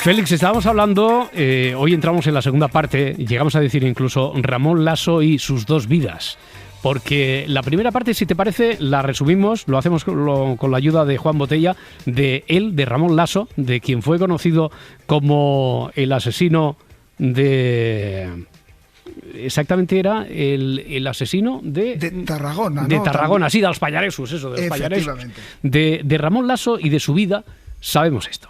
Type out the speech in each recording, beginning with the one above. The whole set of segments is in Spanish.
Félix, estábamos hablando, hoy entramos en la segunda parte, llegamos a decir incluso Ramón Lasso y sus dos vidas. Porque la primera parte, si te parece, la resumimos, lo hacemos con la ayuda de Juan Botella, de Ramón Lasso, de quien fue conocido como el asesino de... Exactamente era el asesino de Tarragona, ¿no? De Tarragona, también. Sí, de los Pallaresos, eso, de los Pallaresos. De Ramón Lasso y de su vida, sabemos esto.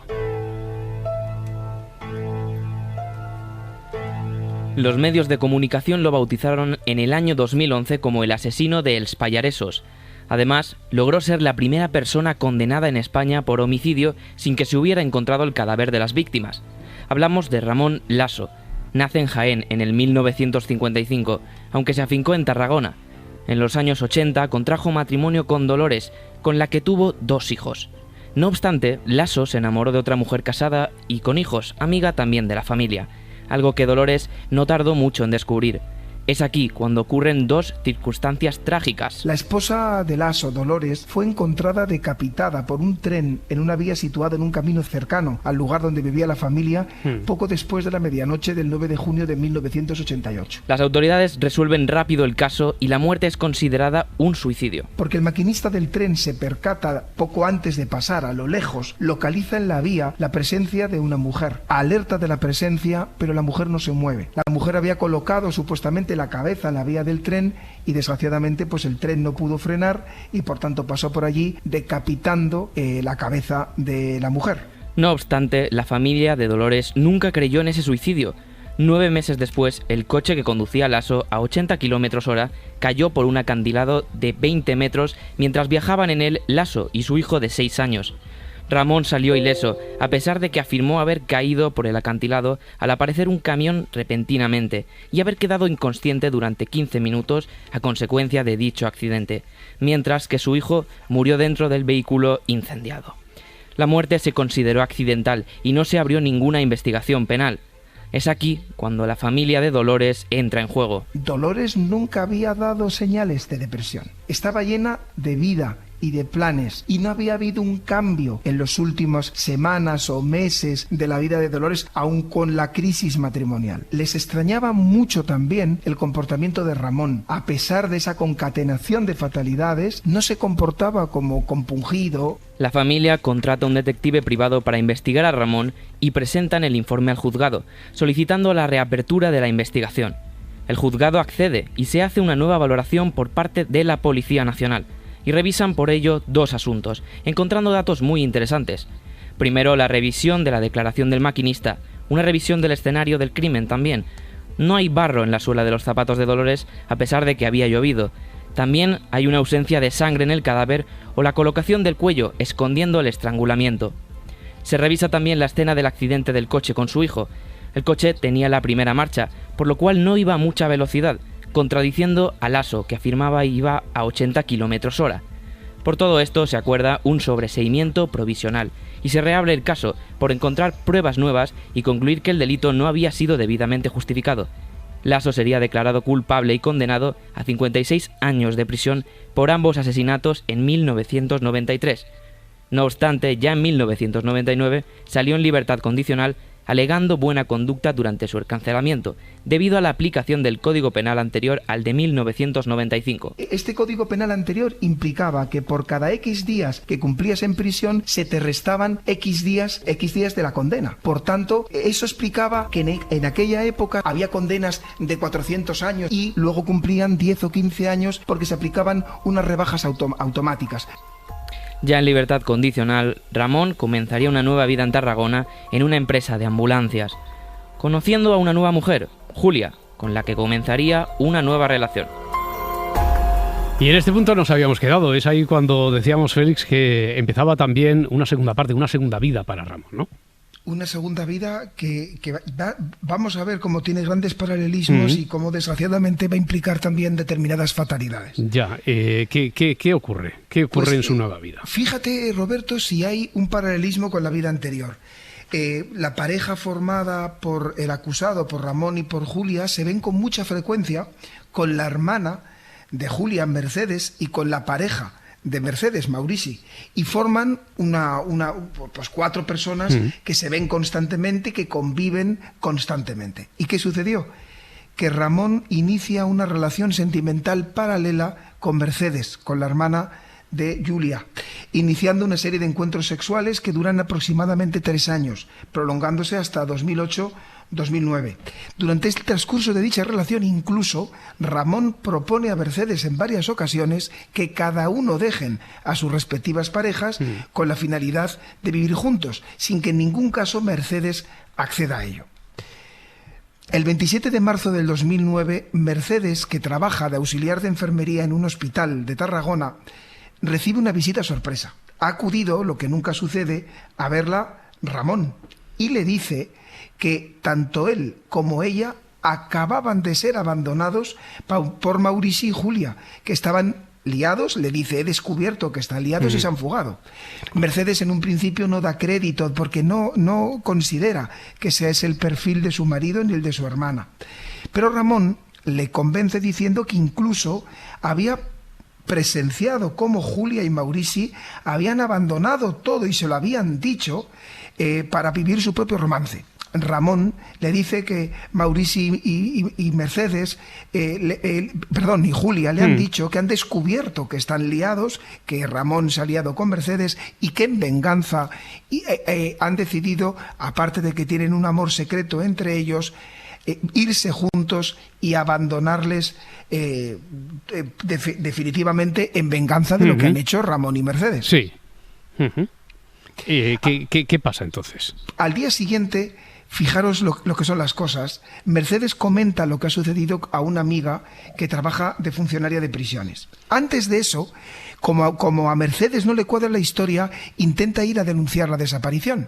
Los medios de comunicación lo bautizaron en el año 2011 como el asesino de Els Pallaresos. Además, logró ser la primera persona condenada en España por homicidio sin que se hubiera encontrado el cadáver de las víctimas. Hablamos de Ramón Lasso. Nace en Jaén en el 1955, aunque se afincó en Tarragona. En los años 80 contrajo matrimonio con Dolores, con la que tuvo 2 hijos. No obstante, Lasso se enamoró de otra mujer casada y con hijos, amiga también de la familia, algo que Dolores no tardó mucho en descubrir. Es aquí cuando ocurren 2 circunstancias trágicas. La esposa de Lasso, Dolores, fue encontrada decapitada por un tren en una vía situada en un camino cercano al lugar donde vivía la familia, poco después de la medianoche del 9 de junio de 1988. Las autoridades resuelven rápido el caso y la muerte es considerada un suicidio. Porque el maquinista del tren se percata poco antes de pasar a lo lejos, localiza en la vía la presencia de una mujer. Alerta de la presencia, pero la mujer no se mueve. La mujer había colocado supuestamente la cabeza en la vía del tren y desgraciadamente pues el tren no pudo frenar y por tanto pasó por allí decapitando la cabeza de la mujer. No obstante, la familia de Dolores nunca creyó en ese suicidio. 9 meses después, el coche que conducía a Lasso a 80 km/h cayó por un acantilado de 20 metros mientras viajaban en él Lasso y su hijo de 6 años. Ramón salió ileso, a pesar de que afirmó haber caído por el acantilado al aparecer un camión repentinamente y haber quedado inconsciente durante 15 minutos a consecuencia de dicho accidente, mientras que su hijo murió dentro del vehículo incendiado. La muerte se consideró accidental y no se abrió ninguna investigación penal. Es aquí cuando la familia de Dolores entra en juego. Dolores nunca había dado señales de depresión. Estaba llena de vida y de planes, y no había habido un cambio en las últimas semanas o meses de la vida de Dolores, aun con la crisis matrimonial. Les extrañaba mucho también el comportamiento de Ramón. A pesar de esa concatenación de fatalidades, no se comportaba como compungido. La familia contrata a un detective privado para investigar a Ramón y presentan el informe al juzgado, solicitando la reapertura de la investigación. El juzgado accede y se hace una nueva valoración por parte de la Policía Nacional. Y revisan por ello 2 asuntos, encontrando datos muy interesantes. Primero, la revisión de la declaración del maquinista, una revisión del escenario del crimen también. No hay barro en la suela de los zapatos de Dolores, a pesar de que había llovido. También hay una ausencia de sangre en el cadáver o la colocación del cuello, escondiendo el estrangulamiento. Se revisa también la escena del accidente del coche con su hijo. El coche tenía la primera marcha, por lo cual no iba a mucha velocidad, contradiciendo a Lasso, que afirmaba iba a 80 km/h. Por todo esto se acuerda un sobreseimiento provisional y se reabre el caso por encontrar pruebas nuevas y concluir que el delito no había sido debidamente justificado. Lasso sería declarado culpable y condenado a 56 años de prisión por ambos asesinatos en 1993. No obstante, ya en 1999 salió en libertad condicional alegando buena conducta durante su encarcelamiento, debido a la aplicación del Código Penal anterior al de 1995. Este Código Penal anterior implicaba que por cada X días que cumplías en prisión se te restaban X días de la condena. Por tanto, eso explicaba que en aquella época había condenas de 400 años y luego cumplían 10 o 15 años porque se aplicaban unas rebajas automáticas. Ya en libertad condicional, Ramón comenzaría una nueva vida en Tarragona en una empresa de ambulancias, conociendo a una nueva mujer, Julia, con la que comenzaría una nueva relación. Y en este punto nos habíamos quedado, es ahí cuando decíamos, Félix, que empezaba también una segunda parte, una segunda vida para Ramón, ¿no? Una segunda vida que vamos a ver cómo tiene grandes paralelismos y cómo desgraciadamente va a implicar también determinadas fatalidades. Ya, ¿qué ocurre? ¿Qué ocurre en su nueva vida? Fíjate, Roberto, si hay un paralelismo con la vida anterior. La pareja formada por el acusado, por Ramón y por Julia, se ven con mucha frecuencia con la hermana de Julia, Mercedes, y con la pareja de Mercedes, Maurici, y forman pues 4 personas que se ven constantemente, que conviven constantemente. ¿Y qué sucedió? Que Ramón inicia una relación sentimental paralela con Mercedes, con la hermana de Julia, iniciando una serie de encuentros sexuales que duran aproximadamente 3 años, prolongándose hasta 2008-2009. Durante este transcurso de dicha relación, incluso, Ramón propone a Mercedes en varias ocasiones que cada uno dejen a sus respectivas parejas con la finalidad de vivir juntos, sin que en ningún caso Mercedes acceda a ello. El 27 de marzo del 2009, Mercedes, que trabaja de auxiliar de enfermería en un hospital de Tarragona, recibe una visita sorpresa. Ha acudido, lo que nunca sucede, a verla Ramón y le dice que tanto él como ella acababan de ser abandonados por Maurici y Julia, que estaban liados. Le dice: he descubierto que están liados y se han fugado. Mercedes en un principio no da crédito porque no considera que ese es el perfil de su marido ni el de su hermana. Pero Ramón le convence diciendo que incluso había presenciado cómo Julia y Maurici habían abandonado todo y se lo habían dicho para vivir su propio romance. Ramón le dice que Maurici y Mercedes, y Julia le han dicho que han descubierto que están liados, que Ramón se ha liado con Mercedes y que en venganza han decidido, aparte de que tienen un amor secreto entre ellos, irse juntos y abandonarles definitivamente en venganza de lo que han hecho Ramón y Mercedes. Sí. ¿Qué pasa entonces? Al día siguiente, fijaros lo que son las cosas, Mercedes comenta lo que ha sucedido a una amiga que trabaja de funcionaria de prisiones. Antes de eso, como a Mercedes no le cuadra la historia, intenta ir a denunciar la desaparición.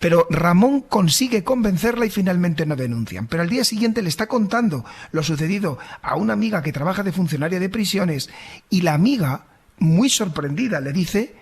Pero Ramón consigue convencerla y finalmente no denuncian. Pero al día siguiente le está contando lo sucedido a una amiga que trabaja de funcionaria de prisiones y la amiga, muy sorprendida, le dice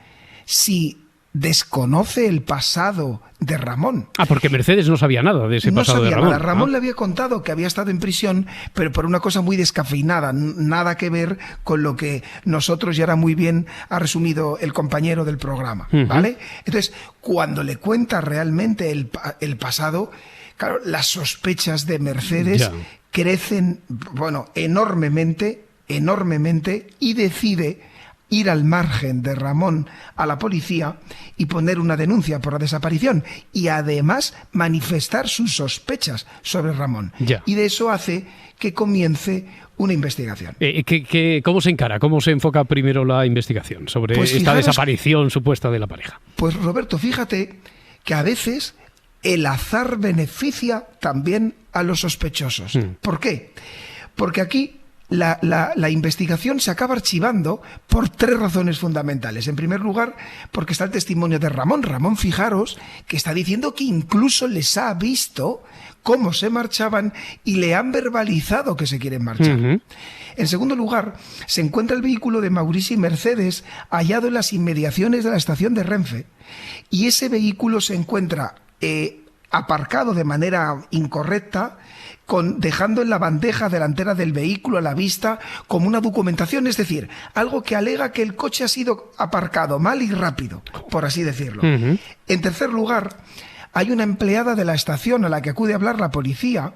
si desconoce el pasado de Ramón. Porque Mercedes no sabía nada de ese pasado de Ramón. No sabía nada. Ramón le había contado que había estado en prisión, pero por una cosa muy descafeinada, nada que ver con lo que nosotros, ya era muy bien ha resumido el compañero del programa, ¿vale? Entonces, cuando le cuenta realmente el pasado, claro, las sospechas de Mercedes crecen, enormemente, y decide ir al margen de Ramón a la policía y poner una denuncia por la desaparición y además manifestar sus sospechas sobre Ramón. Y de eso hace que comience una investigación. ¿Cómo se encara? ¿Cómo se enfoca primero la investigación sobre esta desaparición supuesta de la pareja? Pues Roberto, fíjate que a veces el azar beneficia también a los sospechosos. ¿Por qué? Porque aquí la investigación se acaba archivando por 3 razones fundamentales. En primer lugar, porque está el testimonio de Ramón. Ramón, fijaros, que está diciendo que incluso les ha visto cómo se marchaban y le han verbalizado que se quieren marchar. En segundo lugar, se encuentra el vehículo de Maurici y Mercedes hallado en las inmediaciones de la estación de Renfe, y ese vehículo se encuentra aparcado de manera incorrecta, dejando en la bandeja delantera del vehículo a la vista como una documentación, es decir, algo que alega que el coche ha sido aparcado mal y rápido, por así decirlo. En tercer lugar, hay una empleada de la estación a la que acude a hablar la policía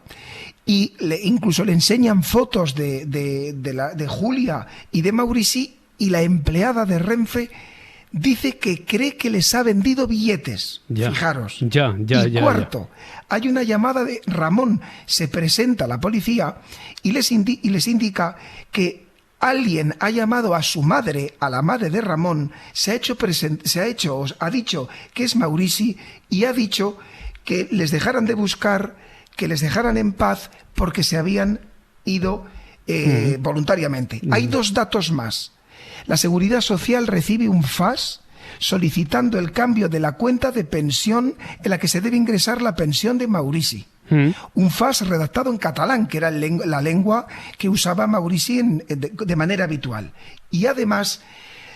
y incluso le enseñan fotos de Julia y de Maurici, y la empleada de Renfe dice que cree que les ha vendido billetes. Fijaros. Y cuarto, hay una llamada de Ramón, se presenta a la policía y les indica que alguien ha llamado a su madre, a la madre de Ramón, ha dicho que es Maurici y ha dicho que les dejaran de buscar, que les dejaran en paz porque se habían ido voluntariamente. Hay 2 datos más. La Seguridad Social recibe un FAS solicitando el cambio de la cuenta de pensión en la que se debe ingresar la pensión de Maurici. Un FAS redactado en catalán, que era la lengua que usaba Maurici de manera habitual. Y además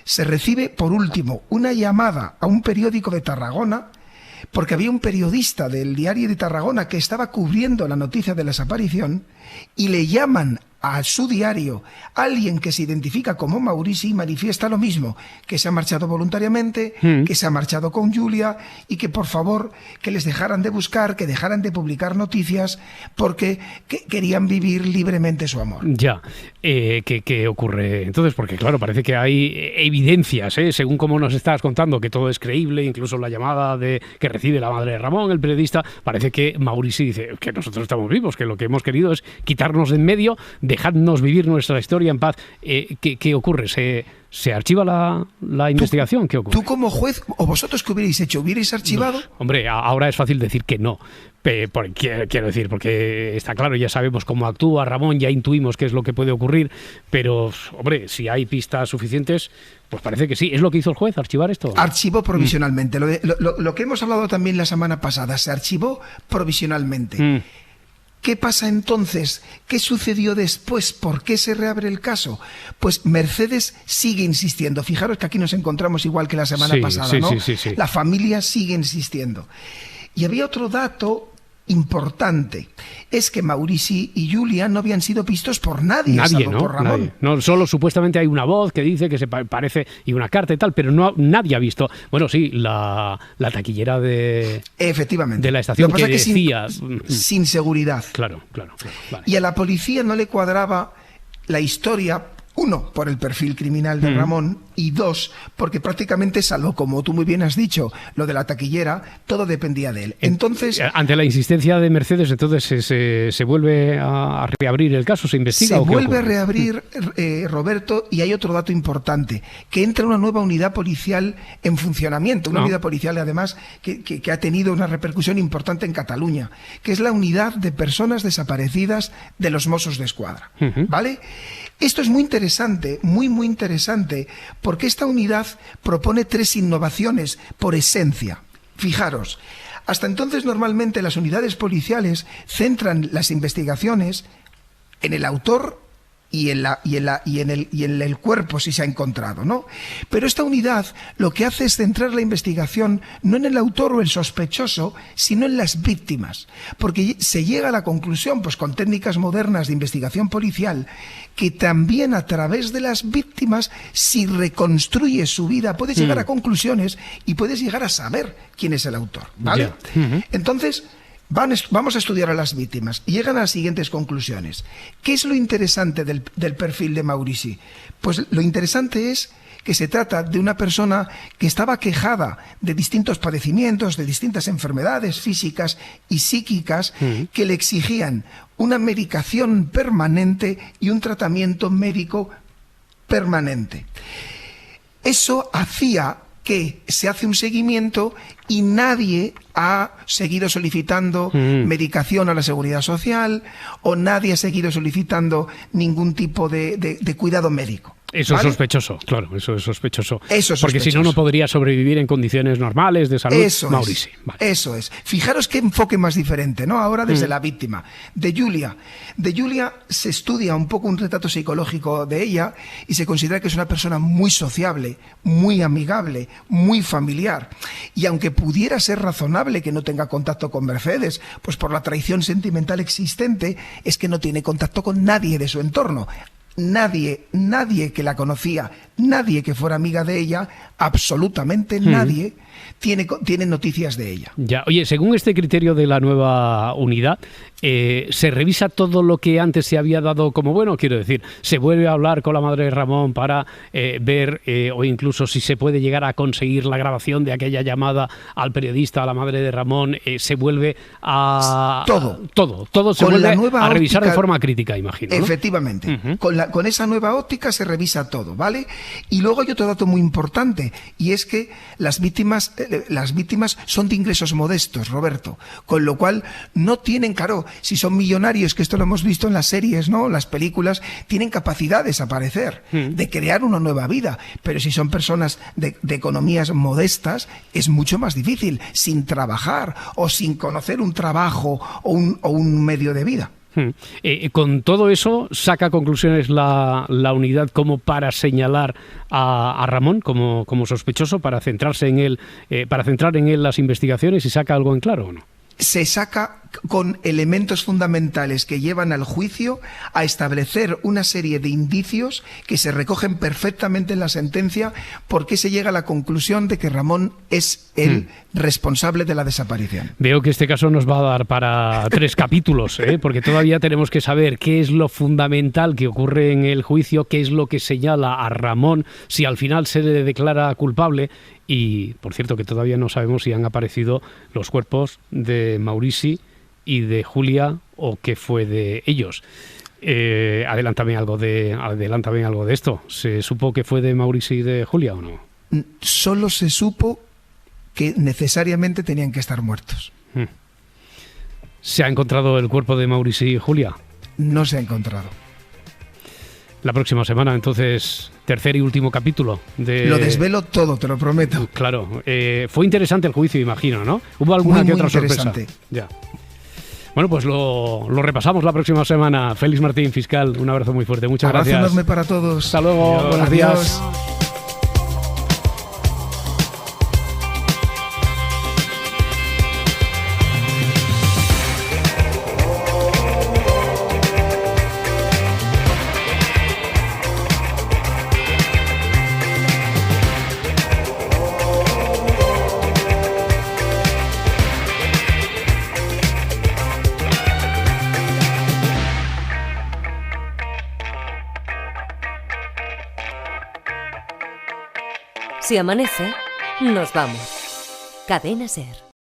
se recibe, por último, una llamada a un periódico de Tarragona, porque había un periodista del Diario de Tarragona que estaba cubriendo la noticia de la desaparición, y le llaman a su diario alguien que se identifica como Maurici manifiesta lo mismo, que se ha marchado voluntariamente, que se ha marchado con Giulia y que por favor que les dejaran de buscar, que dejaran de publicar noticias porque querían vivir libremente su amor. Ya, ¿qué ocurre entonces? Porque claro, parece que hay evidencias, según como nos estás contando, que todo es creíble, incluso la llamada que recibe la madre de Ramón, el periodista, parece que Maurici dice que nosotros estamos vivos, que lo que hemos querido es quitarnos de en medio, dejadnos vivir nuestra historia en paz. ¿Qué ocurre? ¿Se archiva la investigación? ¿Qué ocurre? ¿Tú como juez o vosotros qué hubierais hecho? ¿Hubierais archivado? No, hombre, ahora es fácil decir que no. Quiero decir, porque está claro, ya sabemos cómo actúa Ramón, ya intuimos qué es lo que puede ocurrir, pero, hombre, si hay pistas suficientes, pues parece que sí. ¿Es lo que hizo el juez, archivar esto? Archivó provisionalmente. Lo que hemos hablado también la semana pasada, se archivó provisionalmente. ¿Qué pasa entonces? ¿Qué sucedió después? ¿Por qué se reabre el caso? Pues Mercedes sigue insistiendo. Fijaros que aquí nos encontramos igual que la semana pasada, ¿no? Sí. La familia sigue insistiendo. Y había otro dato importante, es que Maurici y Giulia no habían sido vistos por nadie, salvo ¿no? por Ramón. Nadie. No, solo supuestamente hay una voz que dice que se parece y una carta y tal, pero nadie ha visto. Bueno, sí, la taquillera efectivamente de la estación que decía sin seguridad. Claro. Vale. Y a la policía no le cuadraba la historia. Uno, por el perfil criminal de Ramón, y dos, porque prácticamente, salvo, como tú muy bien has dicho, lo de la taquillera, todo dependía de él. Entonces, ante la insistencia de Mercedes, entonces se vuelve a reabrir el caso, se investiga. Se vuelve a reabrir, Roberto, y hay otro dato importante, que entra una nueva unidad policial en funcionamiento, una unidad policial además que ha tenido una repercusión importante en Cataluña, que es la unidad de personas desaparecidas de los Mossos d'Esquadra, ¿vale? Esto es muy interesante, muy interesante, porque esta unidad propone 3 innovaciones por esencia. Fijaros, hasta entonces normalmente las unidades policiales centran las investigaciones en el autor y en el cuerpo si se ha encontrado, ¿no? Pero esta unidad lo que hace es centrar la investigación no en el autor o el sospechoso, sino en las víctimas, porque se llega a la conclusión, pues con técnicas modernas de investigación policial, que también a través de las víctimas, si reconstruyes su vida, puedes llegar a conclusiones y puedes llegar a saber quién es el autor, ¿vale? Entonces, vamos a estudiar a las víctimas y llegan a las siguientes conclusiones. ¿Qué es lo interesante del perfil de Maurici? Pues lo interesante es que se trata de una persona que estaba quejada de distintos padecimientos, de distintas enfermedades físicas y psíquicas que le exigían una medicación permanente y un tratamiento médico permanente. Eso hacía que se hace un seguimiento y nadie ha seguido solicitando medicación a la Seguridad Social o nadie ha seguido solicitando ningún tipo de cuidado médico. Eso ¿vale? Es sospechoso, claro, eso es sospechoso. Eso es porque sospechoso. Si no podría sobrevivir en condiciones normales de salud. Maurici. Vale. Eso es. Fijaros qué enfoque más diferente, ¿no? Ahora desde la víctima. De Giulia se estudia un poco un retrato psicológico de ella y se considera que es una persona muy sociable, muy amigable, muy familiar. Y aunque pudiera ser razonable que no tenga contacto con Mercedes, pues por la traición sentimental existente, es que no tiene contacto con nadie de su entorno. Nadie que la conocía, nadie que fuera amiga de ella, absolutamente nadie tiene noticias de ella. Ya, oye, según este criterio de la nueva unidad, ¿se revisa todo lo que antes se había dado como bueno? Quiero decir, ¿se vuelve a hablar con la madre de Ramón para ver o incluso si se puede llegar a conseguir la grabación de aquella llamada al periodista, a la madre de Ramón? ¿Se vuelve a... Todo se vuelve a revisar óptica, de forma crítica, imagino, ¿no? Efectivamente. Con esa nueva óptica se revisa todo, ¿vale? Y luego hay otro dato muy importante, y es que las víctimas son de ingresos modestos, Roberto, con lo cual no tienen, claro, si son millonarios, que esto lo hemos visto en las series, ¿no? Las películas, tienen capacidad de desaparecer, de crear una nueva vida, pero si son personas de economías modestas, es mucho más difícil, sin trabajar o sin conocer un trabajo o un medio de vida. Con todo eso, ¿saca conclusiones la unidad como para señalar a Ramón como sospechoso, para centrarse en él, para centrar en él las investigaciones, y saca algo en claro o no? Se saca con elementos fundamentales que llevan al juicio a establecer una serie de indicios que se recogen perfectamente en la sentencia, porque se llega a la conclusión de que Ramón es el responsable de la desaparición. Veo que este caso nos va a dar para 3 capítulos, porque todavía tenemos que saber qué es lo fundamental que ocurre en el juicio, qué es lo que señala a Ramón, si al final se le declara culpable. Y, por cierto, que todavía no sabemos si han aparecido los cuerpos de Maurici y de Julia o qué fue de ellos. Adelántame algo de esto. ¿Se supo que fue de Maurici y de Julia o no? Solo se supo que necesariamente tenían que estar muertos. ¿Se ha encontrado el cuerpo de Maurici y Julia? No se ha encontrado. La próxima semana, entonces, tercer y último capítulo de... Lo desvelo todo, te lo prometo. Claro. Fue interesante el juicio, imagino, ¿no? ¿Hubo alguna que otra sorpresa? Ya. Bueno, pues lo repasamos la próxima semana. Félix Martín, fiscal, un abrazo muy fuerte. Muchas gracias. Abrazo enorme para todos. Hasta luego. Adiós. Buenos días. Si amanece, nos vamos. Cadena SER.